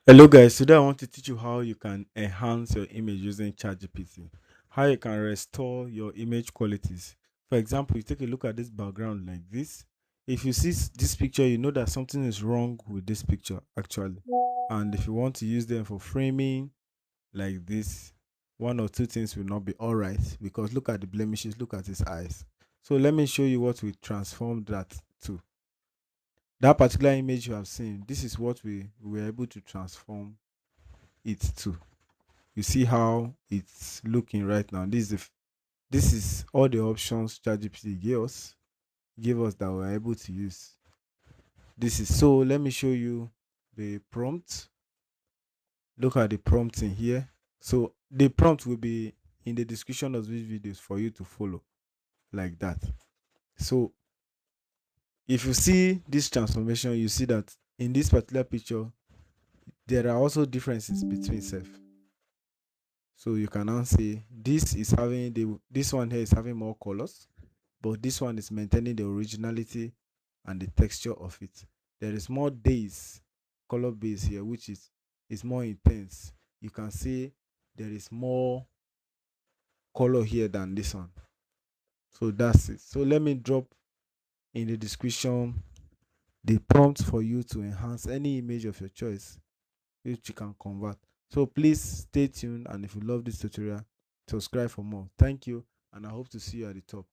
Hello guys, today I want to teach you how you can enhance your image using ChatGPT. How you can restore your image qualities. For example, you take a look at this background like this. If you see this picture, you know that something is wrong with this picture actually. And if you want to use them for framing like this, one or two things will not be all right because look at the blemishes, look at his eyes. So let me show you what we transformed that to. That particular image you have seen, this is what we were able to transform it to. You see how it's looking right now. This is all the options ChatGPT gave us that we're able to use. This is so let me show you the prompt. Look at the prompt in here. So the prompt will be in the description of these videos for you to follow like that. So if you see this transformation, you see that in this particular picture, there are also differences between self. So you can now say this one here is having more colors, but this one is maintaining the originality and the texture of it. There is more days color base here, which is more intense. You can see there is more color here than this one. So that's it. So let me drop in the description the prompt for you to enhance any image of your choice which you can convert. So please stay tuned, and if you love this tutorial, subscribe for more. Thank you, and I hope to see you at the top.